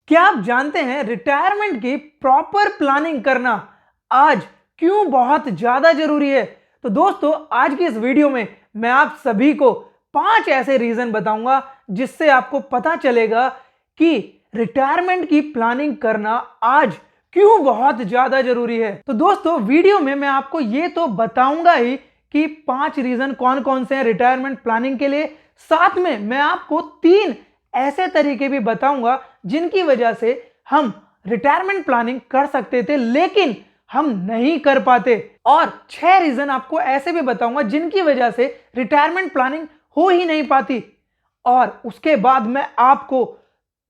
क्या आप जानते हैं रिटायरमेंट की प्रॉपर प्लानिंग करना आज क्यों बहुत ज्यादा जरूरी है? तो दोस्तों, आज की इस वीडियो में मैं आप सभी को 5 ऐसे रीजन बताऊंगा जिससे आपको पता चलेगा कि रिटायरमेंट की प्लानिंग करना आज क्यों बहुत ज्यादा जरूरी है। तो दोस्तों, वीडियो में मैं आपको ये तो बताऊंगा ही कि 5 रीजन कौन कौन से हैं रिटायरमेंट प्लानिंग के लिए। साथ में मैं आपको 3 ऐसे तरीके भी बताऊंगा जिनकी वजह से हम रिटायरमेंट प्लानिंग कर सकते थे लेकिन हम नहीं कर पाते, और 6 रीजन आपको ऐसे भी बताऊंगा जिनकी वजह से रिटायरमेंट प्लानिंग हो ही नहीं पाती। और उसके बाद मैं आपको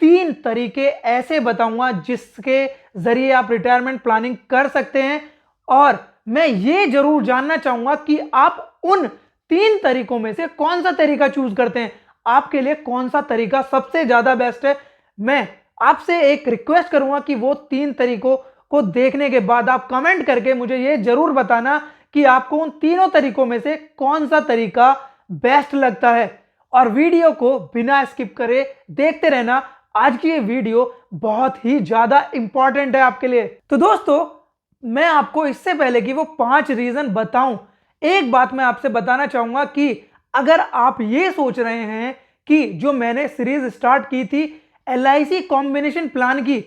3 तरीके ऐसे बताऊंगा जिसके जरिए आप रिटायरमेंट प्लानिंग कर सकते हैं। और मैं ये जरूर जानना चाहूंगा कि आप उन 3 तरीकों में से कौन सा तरीका चूज करते हैं, आपके लिए कौन सा तरीका सबसे ज्यादा बेस्ट है। मैं आपसे एक रिक्वेस्ट करूंगा कि वो 3 तरीकों को देखने के बाद आप कमेंट करके मुझे ये जरूर बताना कि आपको उन तीनों तरीकों में से कौन सा तरीका बेस्ट लगता है। और वीडियो को बिना स्किप करे देखते रहना, आज की ये वीडियो बहुत ही ज्यादा इंपॉर्टेंट है आपके लिए। तो दोस्तों, मैं आपको इससे पहले कि वो 5 रीजन बताऊं, एक बात मैं आपसे बताना चाहूंगा कि अगर आप ये सोच रहे हैं कि जो मैंने सीरीज स्टार्ट की थी LIC कॉम्बिनेशन प्लान की,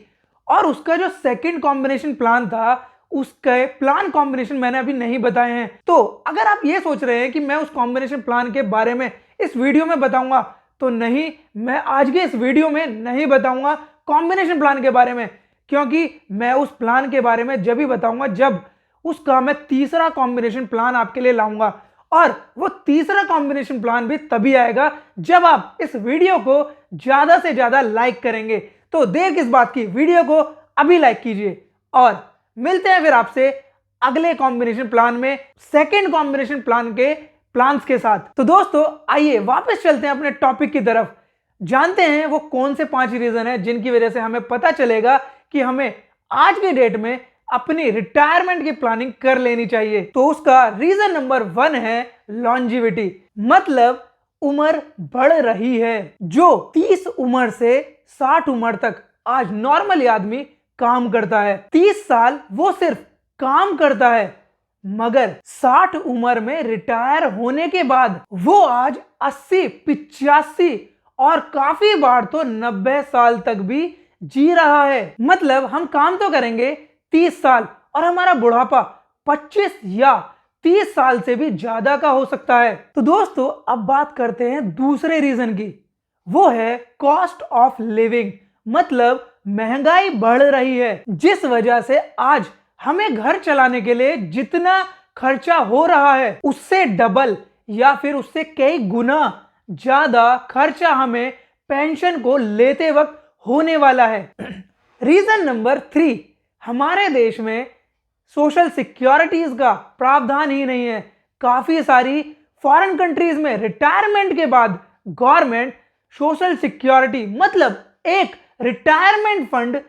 और उसका जो सेकंड कॉम्बिनेशन प्लान था उसके प्लान कॉम्बिनेशन मैंने अभी नहीं बताए हैं, तो अगर आप ये सोच रहे हैं कि मैं उस कॉम्बिनेशन प्लान के बारे में इस वीडियो में बताऊंगा, तो नहीं, मैं आज के इस वीडियो में नहीं बताऊंगा कॉम्बिनेशन प्लान के बारे में, क्योंकि मैं उस प्लान के बारे में जब ही बताऊंगा जब उसका मैं तीसरा कॉम्बिनेशन प्लान आपके लिए लाऊंगा। और वो तीसरा कॉम्बिनेशन प्लान भी तभी आएगा जब आप इस वीडियो को ज्यादा से ज्यादा लाइक करेंगे। तो देर किस बात की, वीडियो को अभी लाइक कीजिए। और मिलते हैं फिर आपसे अगले कॉम्बिनेशन प्लान में, सेकंड कॉम्बिनेशन प्लान के प्लान्स के साथ। तो दोस्तों, आइए वापस चलते हैं अपने टॉपिक की तरफ, जानते हैं वो कौन से 5 रीजन है जिनकी वजह से हमें पता चलेगा कि हमें आज के डेट में अपनी रिटायरमेंट की प्लानिंग कर लेनी चाहिए। तो उसका रीजन नंबर 1 है लॉन्जिविटी, मतलब उम्र बढ़ रही है। जो 30 उम्र से 60 उम्र तक आज नॉर्मली आदमी काम करता है, 30 साल वो सिर्फ काम करता है, मगर 60 उम्र में रिटायर होने के बाद वो आज 80, 85 और काफी बार तो 90 साल तक भी जी रहा है। मतलब हम काम तो करेंगे 30 साल और हमारा बुढ़ापा 25 या 30 साल से भी ज्यादा का हो सकता है। तो दोस्तों, अब बात करते हैं दूसरे रीजन की, वो है कॉस्ट ऑफ लिविंग, मतलब महंगाई बढ़ रही है, जिस वजह से आज हमें घर चलाने के लिए जितना खर्चा हो रहा है उससे डबल या फिर उससे कई गुना ज्यादा खर्चा हमें पेंशन को लेते वक्त होने वाला है। रीजन नंबर 3, हमारे देश में सोशल सिक्योरिटीज का प्रावधान ही नहीं है। काफी सारी फॉरेन कंट्रीज में रिटायरमेंट के बाद गवर्नमेंट सोशल सिक्योरिटी मतलब एक रिटायरमेंट फंड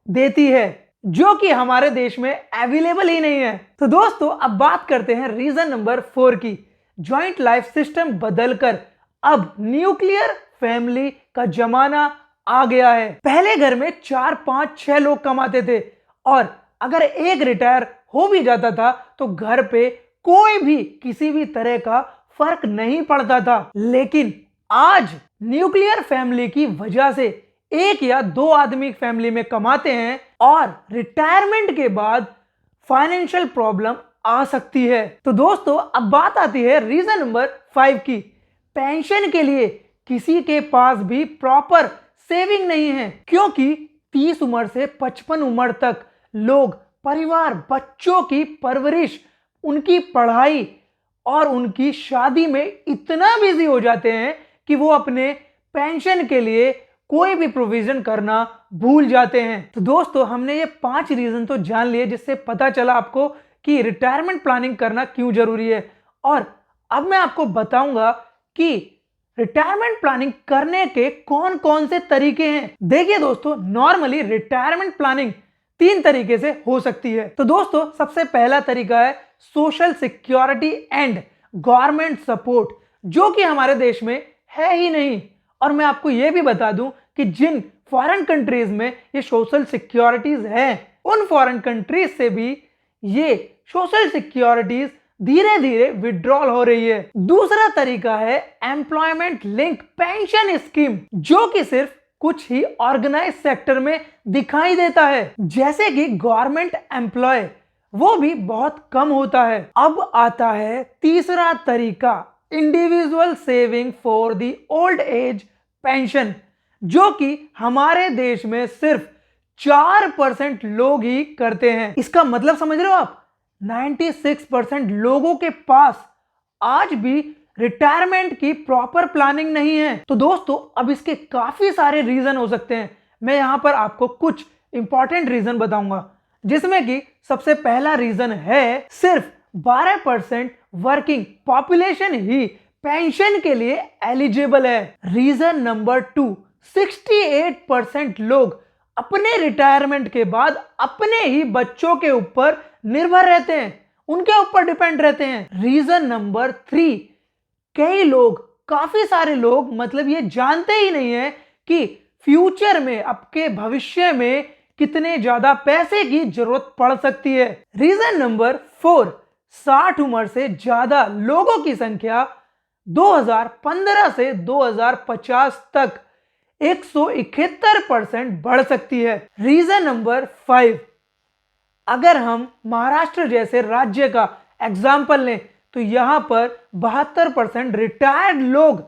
देती है, जो कि हमारे देश में अवेलेबल ही नहीं है। तो दोस्तों, अब बात करते हैं रीजन नंबर 4 की, जॉइंट लाइफ सिस्टम बदलकर अब न्यूक्लियर फैमिली का जमाना आ गया है। पहले घर में 4, 5, 6 लोग कमाते थे, और अगर एक रिटायर हो भी जाता था तो घर पे कोई भी किसी भी तरह का फर्क नहीं पड़ता था। लेकिन आज न्यूक्लियर फैमिली की वजह से 1 या 2 आदमी फैमिली में कमाते हैं और रिटायरमेंट के बाद फाइनेंशियल प्रॉब्लम आ सकती है। तो दोस्तों, अब बात आती है रीजन नंबर 5 की, पेंशन के लिए किसी के पास भी प्रॉपर सेविंग नहीं है, क्योंकि 30 उम्र से 55 उम्र तक लोग परिवार, बच्चों की परवरिश, उनकी पढ़ाई और उनकी शादी में इतना बिजी हो जाते हैं कि वो अपने पेंशन के लिए कोई भी प्रोविजन करना भूल जाते हैं। तो दोस्तों, हमने ये 5 रीजन तो जान लिए जिससे पता चला आपको कि रिटायरमेंट प्लानिंग करना क्यों जरूरी है। और अब मैं आपको बताऊंगा कि रिटायरमेंट प्लानिंग करने के कौन कौन से तरीके हैं। देखिए दोस्तों, नॉर्मली रिटायरमेंट प्लानिंग 3 तरीके से हो सकती है। तो दोस्तों, सबसे पहला तरीका है social security and government support, जो कि हमारे देश में है ही नहीं। और मैं आपको यह भी बता दूं कि जिन फॉरेन कंट्रीज में ये सोशल सिक्योरिटीज हैं, उन फॉरेन कंट्रीज से भी ये सोशल सिक्योरिटीज धीरे धीरे विड्रॉल हो रही है। दूसरा तरीका है एम्प्लॉयमेंट लिंक पेंशन स्कीम, जो कि सिर्फ कुछ ही ऑर्गेनाइज सेक्टर में दिखाई देता है, जैसे कि गवर्नमेंट एम्प्लॉय, वो भी बहुत कम होता है। अब आता है तीसरा तरीका, individual saving for the old age pension, जो कि हमारे देश में सिर्फ 4% लोग ही करते हैं। इसका मतलब समझ रहे हो आप, 96% लोगों के पास आज भी रिटायरमेंट की प्रॉपर प्लानिंग नहीं है। तो दोस्तों, अब इसके काफी सारे रीजन हो सकते हैं। मैं यहां पर आपको कुछ इंपॉर्टेंट रीजन बताऊंगा, जिसमें कि सबसे पहला रीजन है सिर्फ 12% वर्किंग पॉपुलेशन ही पेंशन के लिए एलिजिबल है। रीजन नंबर 2, 68% लोग अपने रिटायरमेंट के बाद अपने ही बच्चों के ऊपर निर्भर रहते हैं, उनके ऊपर डिपेंड रहते हैं। रीजन नंबर 3, कई लोग, काफी सारे लोग मतलब ये जानते ही नहीं है कि फ्यूचर में, आपके भविष्य में कितने ज्यादा पैसे की जरूरत पड़ सकती है। रीजन नंबर 4, 60 उम्र से ज्यादा लोगों की संख्या 2015 से 2050 तक 171% बढ़ सकती है। रीजन नंबर 5, अगर हम महाराष्ट्र जैसे राज्य का एग्जाम्पल लें तो यहां पर 72% रिटायर्ड लोग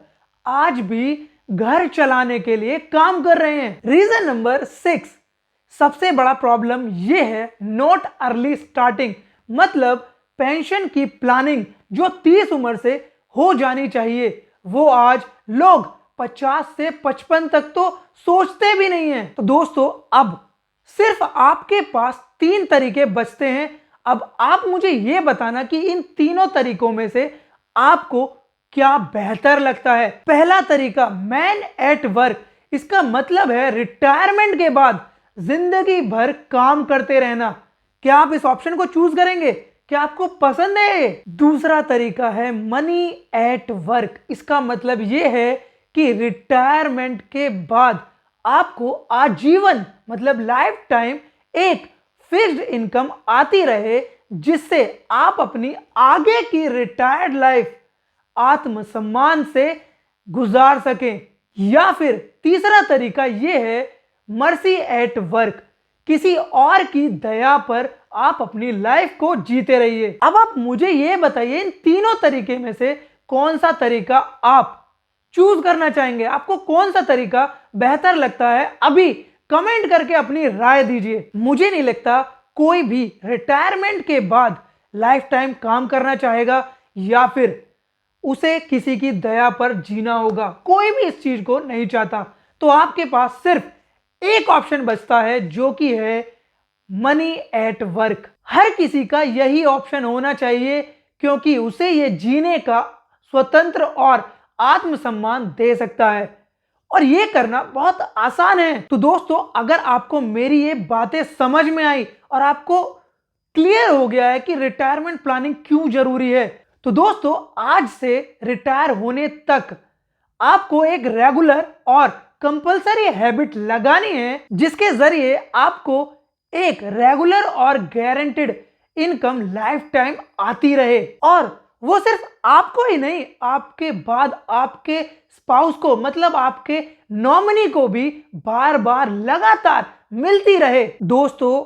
आज भी घर चलाने के लिए काम कर रहे हैं। रीजन नंबर 6, सबसे बड़ा प्रॉब्लम यह है नॉट अर्ली स्टार्टिंग, मतलब पेंशन की प्लानिंग जो 30 उम्र से हो जानी चाहिए, वो आज लोग 50 से 55 तक तो सोचते भी नहीं है। तो दोस्तों, अब सिर्फ आपके पास 3 तरीके बचते हैं। अब आप मुझे यह बताना कि इन तीनों तरीकों में से आपको क्या बेहतर लगता है। पहला तरीका, मैन एट वर्क, इसका मतलब है रिटायरमेंट के बाद जिंदगी भर काम करते रहना। क्या आप इस ऑप्शन को चूज करेंगे? क्या आपको पसंद है? दूसरा तरीका है मनी एट वर्क, इसका मतलब यह है कि रिटायरमेंट के बाद आपको आजीवन, मतलब लाइफ टाइम, एक फिक्स्ड इनकम आती रहे, जिससे आप अपनी आगे की रिटायर्ड लाइफ आत्मसम्मान से गुजार सकें। या फिर तीसरा तरीका यह है मर्सी एट वर्क, किसी और की दया पर आप अपनी लाइफ को जीते रहिए। अब आप मुझे यह बताइए, इन तीनों तरीके में से कौन सा तरीका आप चूज करना चाहेंगे? आपको कौन सा तरीका बेहतर लगता है? अभी कमेंट करके अपनी राय दीजिए। मुझे नहीं लगता कोई भी रिटायरमेंट के बाद लाइफ टाइम काम करना चाहेगा या फिर उसे किसी की दया पर जीना होगा। कोई भी इस चीज को नहीं चाहता। तो आपके पास सिर्फ एक ऑप्शन बचता है, जो कि है मनी एट वर्क। हर किसी का यही ऑप्शन होना चाहिए, क्योंकि उसे यह जीने का स्वतंत्र और आत्मसम्मान दे सकता है, और यह करना बहुत आसान है। तो दोस्तों, अगर आपको मेरी ये बातें समझ में आई और आपको क्लियर हो गया है कि रिटायरमेंट प्लानिंग क्यों जरूरी है, तो दोस्तों, आज से रिटायर होने तक आपको एक रेगुलर और कंपलसरी हैबिट लगानी है, जिसके जरिए आपको एक रेगुलर और गारंटेड इनकम लाइफ टाइम आती रहे, और वो सिर्फ आपको ही नहीं, आपके बाद आपके स्पाउस को, मतलब आपके नॉमिनी को भी बार बार लगातार मिलती रहे। दोस्तों,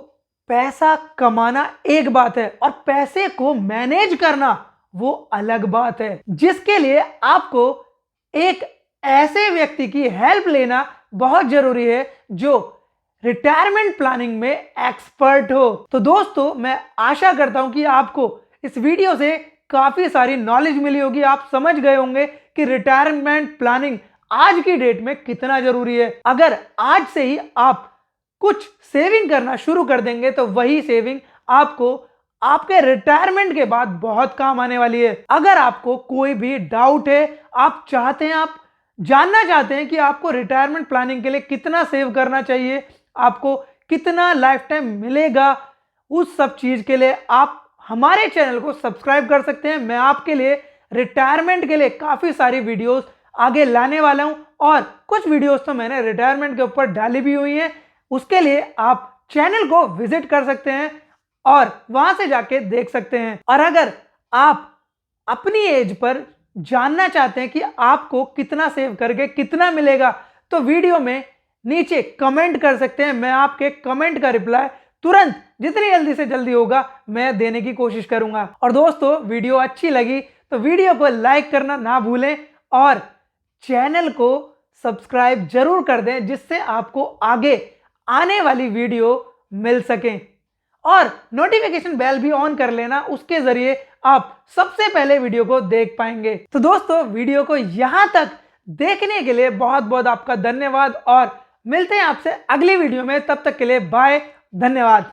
पैसा कमाना एक बात है और पैसे को मैनेज करना वो अलग बात है, जिसके लिए आपको एक ऐसे व्यक्ति की हेल्प लेना बहुत जरूरी है जो रिटायरमेंट प्लानिंग में एक्सपर्ट हो। तो दोस्तों, मैं आशा करता हूं कि आपको इस वीडियो से काफी सारी नॉलेज मिली होगी। आप समझ गए होंगे कि रिटायरमेंट प्लानिंग आज की डेट में कितना जरूरी है। अगर आज से ही आप कुछ सेविंग करना शुरू कर देंगे तो वही सेविंग आपको आपके रिटायरमेंट के बाद बहुत काम आने वाली है। अगर आपको कोई भी डाउट है, आप चाहते हैं, आप जानना चाहते हैं कि आपको रिटायरमेंट प्लानिंग के लिए कितना सेव करना चाहिए, आपको कितना लाइफ टाइम मिलेगा, उस सब चीज के लिए आप हमारे चैनल को सब्सक्राइब कर सकते हैं। मैं आपके लिए रिटायरमेंट के लिए काफी सारी वीडियोस आगे लाने वाला हूं। और कुछ वीडियोस तो मैंने रिटायरमेंट के ऊपर डाली भी हुई हैं। उसके लिए आप चैनल को विजिट कर सकते हैं और वहां से जाके देख सकते हैं। और अगर आप अपनी एज पर जानना चाहते हैं कि आपको कितना सेव करके कितना मिलेगा, तो वीडियो में नीचे कमेंट कर सकते हैं। मैं आपके कमेंट का रिप्लाई तुरंत जितनी जल्दी से जल्दी होगा मैं देने की कोशिश करूंगा। और दोस्तों, वीडियो अच्छी लगी तो वीडियो को लाइक करना ना भूलें और चैनल को सब्सक्राइब जरूर कर दें, जिससे आपको आगे आने वाली वीडियो मिल सके। और नोटिफिकेशन बेल भी ऑन कर लेना, उसके जरिए आप सबसे पहले वीडियो को देख पाएंगे। तो दोस्तों, वीडियो को यहां तक देखने के लिए बहुत बहुत आपका धन्यवाद और मिलते हैं आपसे अगली वीडियो में। तब तक के लिए बाय, धन्यवाद।